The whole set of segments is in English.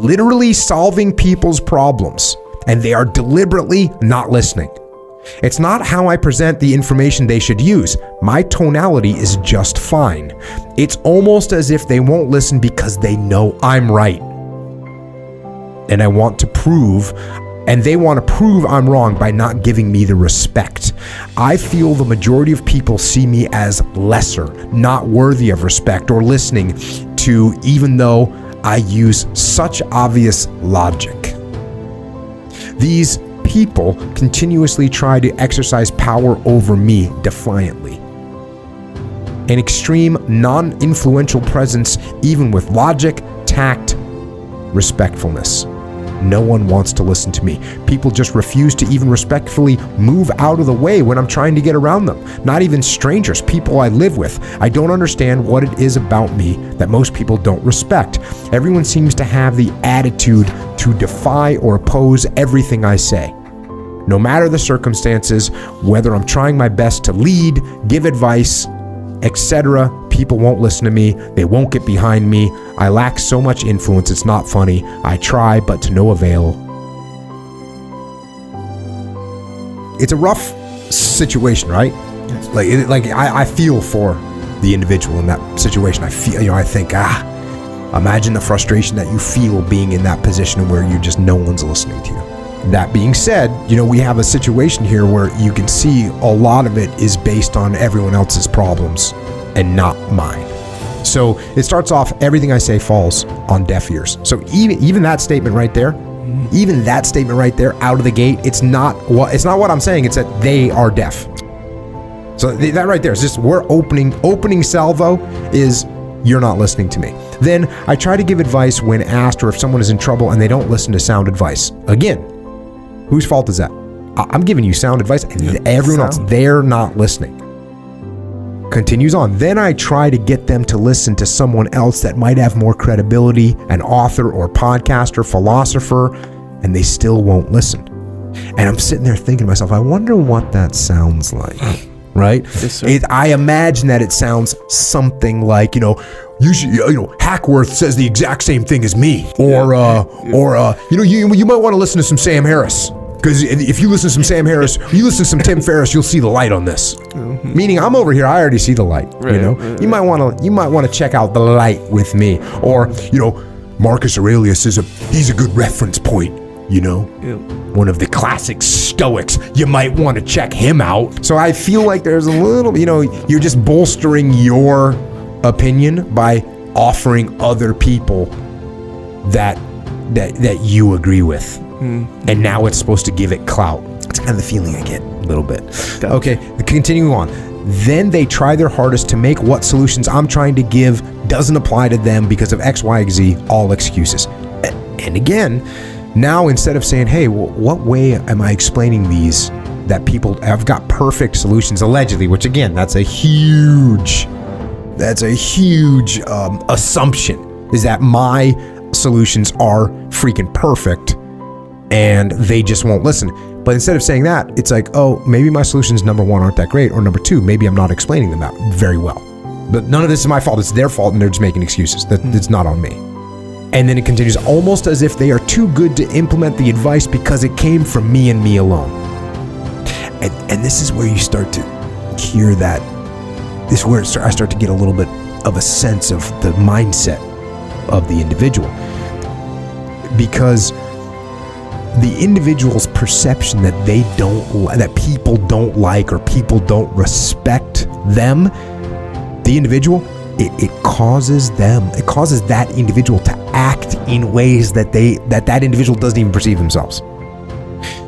literally solving people's problems, and they are deliberately not listening. It's not how I present the information they should use. My tonality is just fine. It's almost as if they won't listen because they know I'm right. And they want to prove I'm wrong by not giving me the respect. I feel the majority of people see me as lesser, not worthy of respect or listening to, even though I use such obvious logic. These people continuously try to exercise power over me defiantly. An extreme, non-influential presence, even with logic, tact, respectfulness. No one wants to listen to me. People just refuse to even respectfully move out of the way when I'm trying to get around them. Not even strangers, people I live with. I don't understand what it is about me that most people don't respect. Everyone seems to have the attitude to defy or oppose everything I say. No matter the circumstances, whether I'm trying my best to lead, give advice, etc., people won't listen to me. They won't get behind me. I lack so much influence, it's not funny. I try, but to no avail. It's a rough situation, right? I feel for the individual in that situation. I feel, I think, imagine the frustration that you feel being in that position where no one's listening to you. That being said, we have a situation here where you can see a lot of it is based on everyone else's problems and not mine. So it starts off, everything I say falls on deaf ears. So even that statement right there, out of the gate, it's not what I'm saying, it's that they are deaf. So that right there is just, we're opening salvo is, you're not listening to me. Then I try to give advice when asked, or if someone is in trouble and they don't listen to sound advice. Again, whose fault is that? I'm giving you sound advice, and everyone else, they're not listening. Continues on. Then I try to get them to listen to someone else that might have more credibility, an author or podcaster, philosopher, and they still won't listen. And I'm sitting there thinking to myself, I wonder what that sounds like, right? Yes, I imagine that it sounds something like, Hackworth says the exact same thing as me, or you might want to listen to some Sam Harris, because if you listen to some Sam Harris, you listen to some Tim Ferriss, you'll see the light on this. Mm-hmm. Meaning, I'm over here, I already see the light. Right, you might want to check out the light with me, or Marcus Aurelius he's a good reference point. One of the classic Stoics. You might want to check him out. So I feel like there's a little, you're just bolstering your opinion by offering other people that you agree with. And now it's supposed to give it clout. That's kind of the feeling I get a little bit. Gotcha. Okay, continuing on. Then they try their hardest to make what solutions I'm trying to give doesn't apply to them because of X, Y, Z, all excuses. And again, now instead of saying, hey, what way am I explaining these that people have got perfect solutions, allegedly, which again, that's a huge assumption, is that my solutions are freaking perfect and they just won't listen. But instead of saying that, it's like, oh, maybe my solutions, number one, aren't that great, or number two, maybe I'm not explaining them out very well. But none of this is my fault, it's their fault, and they're just making excuses. It's not on me. And then it continues, almost as if they are too good to implement the advice because it came from me and me alone. And this is where you start to hear that. This is where I start to get a little bit of a sense of the mindset of the individual. Because the individual's perception that people don't like or people don't respect them, the individual, it causes that individual to act in ways that individual doesn't even perceive themselves.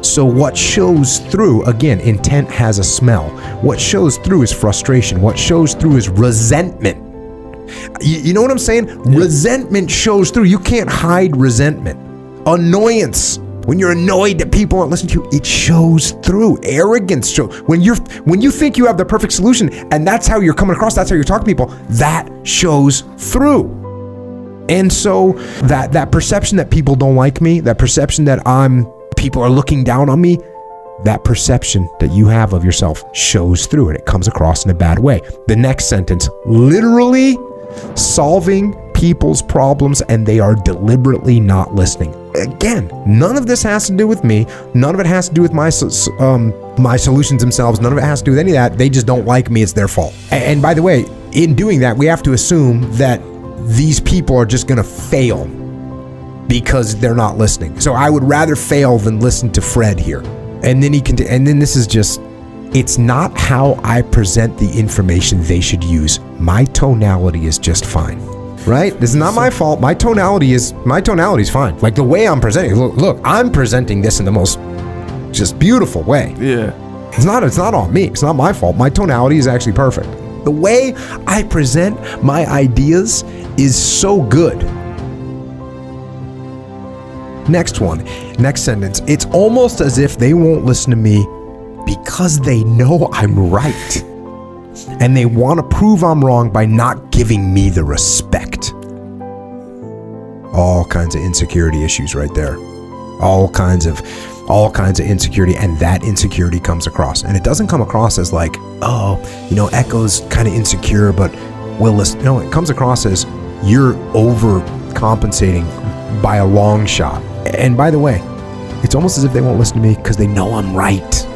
So what shows through, again, intent has a smell. What shows through is frustration. What shows through is resentment. You know what I'm saying? Yeah. Resentment shows through. You can't hide resentment. Annoyance. When you're annoyed that people aren't listening to you, it shows through. Arrogance shows. When you think you have the perfect solution and that's how you're coming across, that's how you're talking to people, that shows through. And so that perception that people don't like me, that perception that people are looking down on me, that perception that you have of yourself shows through and it comes across in a bad way. The next sentence, literally solving people's problems and they are deliberately not listening. Again, none of this has to do with me. None of it has to do with my solutions themselves. None of it has to do with any of that. They just don't like me. It's their fault. And by the way, in doing that, we have to assume that these people are just going to fail because they're not listening. So I would rather fail than listen to Fred here. And then this is just, it's not how I present the information they should use. My tonality is just fine. Right? This is not my fault. My tonality is fine. Like the way I'm presenting. Look, I'm presenting this in the most just beautiful way. Yeah. It's not on me. It's not my fault. My tonality is actually perfect. The way I present my ideas is so good. Next sentence. It's almost as if they won't listen to me because they know I'm right. And they want to prove I'm wrong by not giving me the respect. All kinds of insecurity issues right there. All kinds of insecurity, and that insecurity comes across. And it doesn't come across as like, oh, Echo's kind of insecure, but will listen. No, it comes across as you're overcompensating by a long shot. And by the way, it's almost as if they won't listen to me because they know I'm right.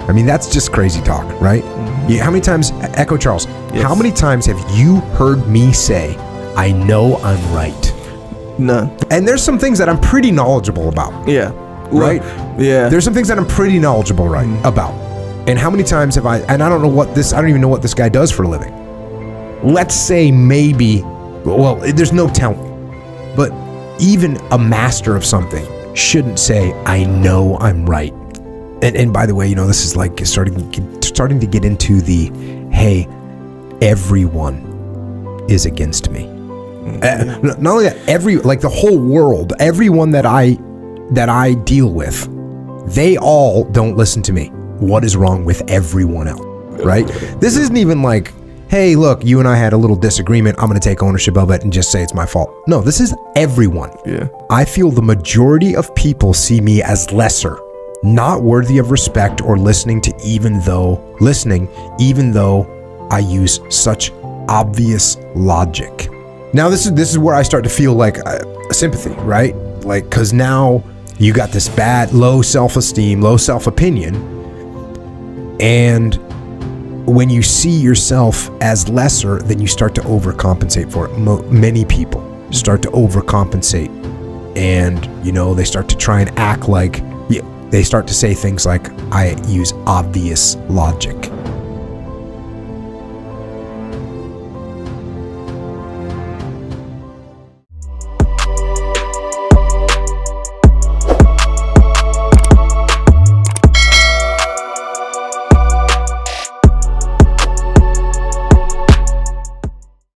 I mean, that's just crazy talk, right? Mm-hmm. Yeah, how many times, Echo Charles, yes. How many times have you heard me say, I know I'm right? None. And there's some things that I'm pretty knowledgeable about. Yeah. Right? Yeah. There's some things that I'm pretty knowledgeable about. And how many times have I don't even know what this guy does for a living. Let's say maybe, well, there's no telling. But even a master of something shouldn't say, I know I'm right. And by the way, this is like starting to get into the, hey, everyone is against me. Not only that, the whole world, everyone that I deal with, they all don't listen to me. What is wrong with everyone else, right? This isn't even like, hey, look, you and I had a little disagreement. I'm going to take ownership of it and just say it's my fault. No, this is everyone. Yeah. I feel the majority of people see me as lesser, not worthy of respect or listening, even though I use such obvious logic. Now this is where I start to feel like sympathy, right? Like, because now you got this bad, low self-esteem, low self-opinion, and when you see yourself as lesser, then you start to overcompensate for it. Many people start to overcompensate, and they start to try and act like, they start to say things like, I use obvious logic.